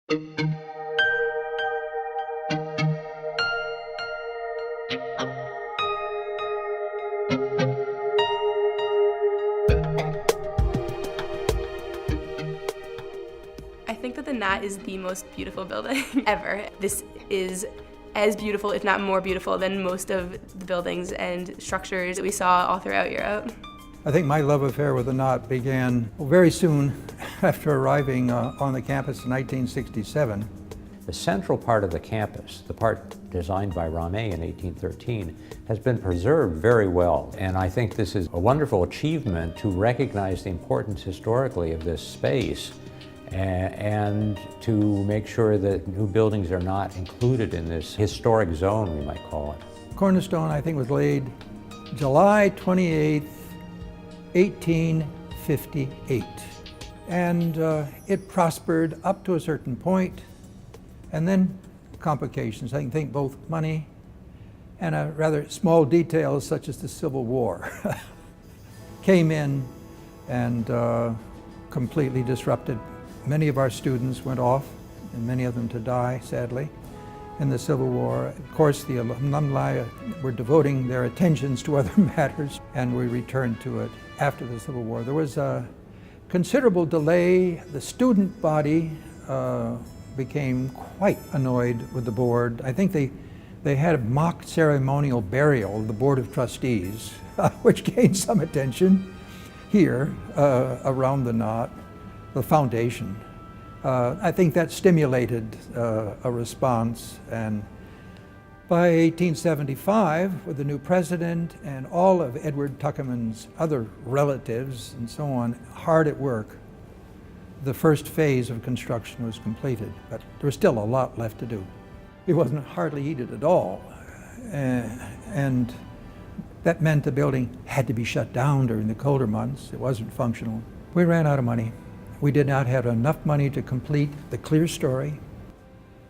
I think that the Nott is the most beautiful building ever. This is as beautiful, if not more beautiful, than most of the buildings and structures that we saw all throughout Europe. I think my love affair with the Nott began very soon after arriving on the campus in 1967. The central part of the campus, the part designed by Ramée in 1813, has been preserved very well. And I think this is a wonderful achievement to recognize the importance historically of this space and to make sure that new buildings are not included in this historic zone, we might call it. Cornerstone, I think, was laid July 28th, 1858. And it prospered up to a certain point, and then complications. I can think both money and a rather small details such as the Civil War came in and completely disrupted. Many of our students went off, and many of them to die, sadly, in the Civil War. Of course, the alumni were devoting their attentions to other matters, and we returned to it after the Civil War. There was a considerable delay. The student body became quite annoyed with the board. I think they had a mock ceremonial burial of the Board of Trustees, which gained some attention here around the Nott, the foundation. I think that stimulated a response, and by 1875, with the new president and all of Edward Tuckerman's other relatives and so on hard at work, the first phase of construction was completed, but there was still a lot left to do. It wasn't hardly heated at all, and that meant the building had to be shut down during the colder months. It wasn't functional. We ran out of money. We did not have enough money to complete the clear story,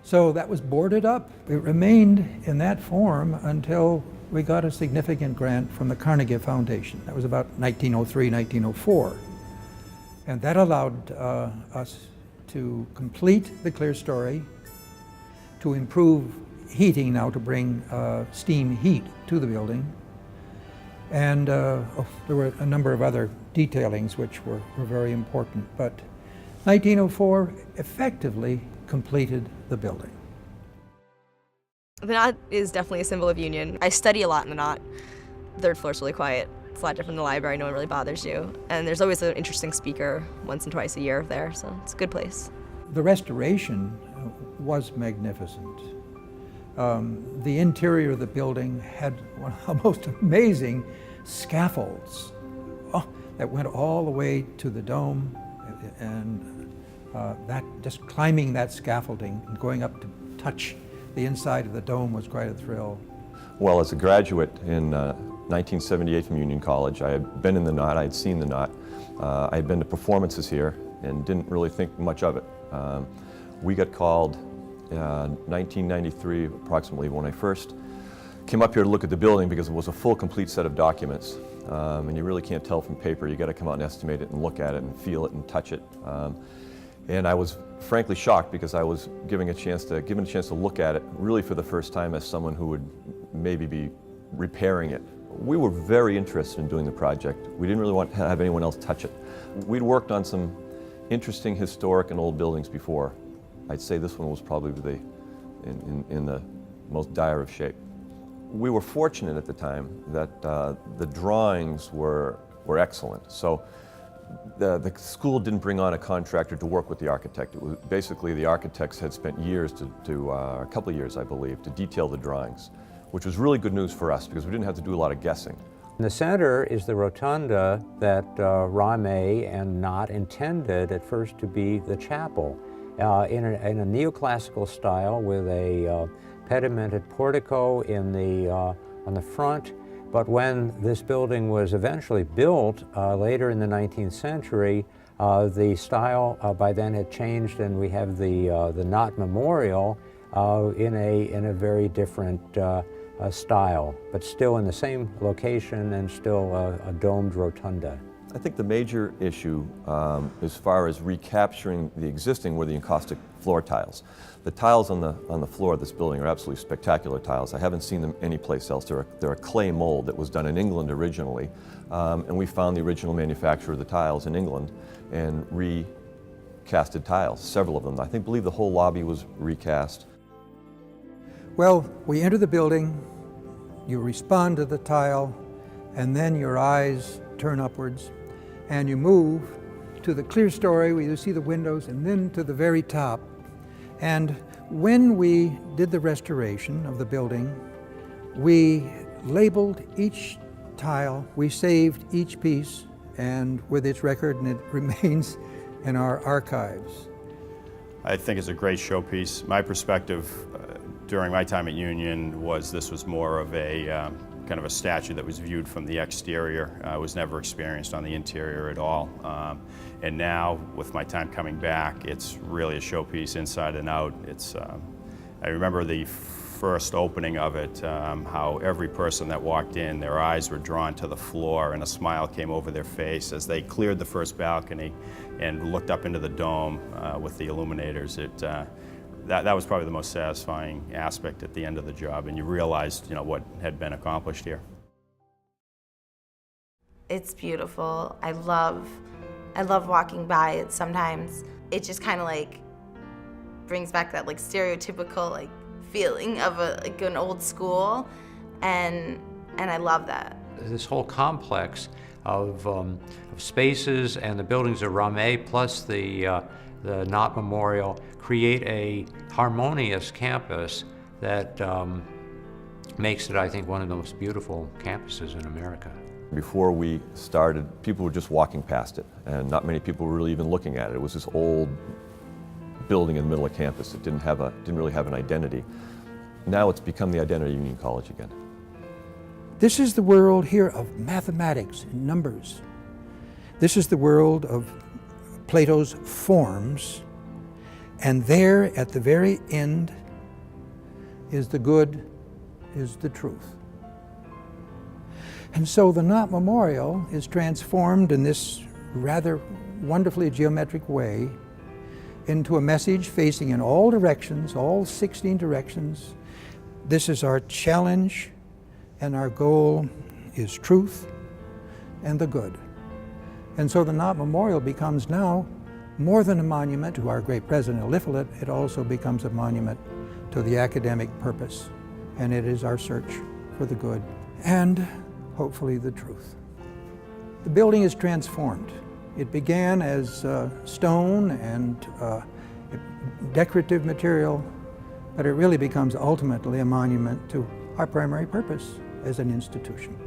so that was boarded up. It remained in that form until we got a significant grant from the Carnegie Foundation. That was about 1903, 1904. And that allowed us to complete the clear story, to improve heating now, to bring steam heat to the building. And there were a number of other detailings which were very important. But 1904 effectively completed the building. The Nott is definitely a symbol of union. I study a lot in the Nott. The third floor's really quiet. It's a lot different than the library, no one really bothers you. And there's always an interesting speaker once and twice a year there, so it's a good place. The restoration was magnificent. The interior of the building had one of the most amazing scaffolds that went all the way to the dome, and that just climbing that scaffolding and going up to touch the inside of the dome was quite a thrill. Well, as a graduate in 1978 from Union College, I had been in the Nott, I had seen the Nott. I had been to performances here and didn't really think much of it. We got called 1993 approximately when I first came up here to look at the building, because it was a full, complete set of documents. And you really can't tell from paper. You got to come out and estimate it and look at it and feel it and touch it. And I was frankly shocked, because I was given a chance to look at it really for the first time as someone who would maybe be repairing it. We were very interested in doing the project. We didn't really want to have anyone else touch it. We'd worked on some interesting historic and old buildings before. I'd say this one was probably in the most dire of shape. We were fortunate at the time that the drawings were excellent. So the school didn't bring on a contractor to work with the architect. It was basically the architects had spent years a couple of years, I believe, to detail the drawings, which was really good news for us because we didn't have to do a lot of guessing. In the center is the rotunda that Ramée and Nott intended at first to be the chapel in a neoclassical style with a pedimented portico on the front. But when this building was eventually built later in the 19th century, the style by then had changed, and we have the Nott Memorial in a very different style, but still in the same location and still a domed rotunda. I think the major issue as far as recapturing the existing were the encaustic floor tiles. The tiles on the floor of this building are absolutely spectacular tiles. I haven't seen them anyplace else. They're a clay mold that was done in England originally, and we found the original manufacturer of the tiles in England and recasted tiles, several of them. I believe the whole lobby was recast. Well, we enter the building, you respond to the tile, and then your eyes turn upwards, and you move to the clear story where you see the windows, and then to the very top. And when we did the restoration of the building, we labeled each tile, we saved each piece, and with its record, and it remains in our archives. I think it's a great showpiece. My perspective during my time at Union was this was more of a kind of a statue that was viewed from the exterior. Was never experienced on the interior at all. And now, with my time coming back, it's really a showpiece inside and out. It's, I remember the first opening of it, how every person that walked in, their eyes were drawn to the floor and a smile came over their face as they cleared the first balcony and looked up into the dome with the illuminators. That was probably the most satisfying aspect at the end of the job, and you realized, what had been accomplished here. It's beautiful. I love walking by it sometimes. It just kind of like brings back that like stereotypical like feeling of an old school, and I love that. This whole complex of spaces and the buildings of Ramey plus the Nott Memorial create a harmonious campus that makes it, I think, one of the most beautiful campuses in America. Before we started, people were just walking past it, and not many people were really even looking at it. It was this old building in the middle of campus that didn't really have an identity. Now it's become the identity of Union College again. This is the world here of mathematics and numbers. This is the world of Plato's forms, and there at the very end is the good, is the truth. And so the Nott Memorial is transformed in this rather wonderfully geometric way into a message facing in all directions, all 16 directions. This is our challenge, and our goal is truth and the good. And so the Nott Memorial becomes now more than a monument to our great President Eliphalet, it also becomes a monument to the academic purpose, and it is our search for the good and hopefully the truth. The building is transformed. It began as stone and decorative material, but it really becomes ultimately a monument to our primary purpose as an institution.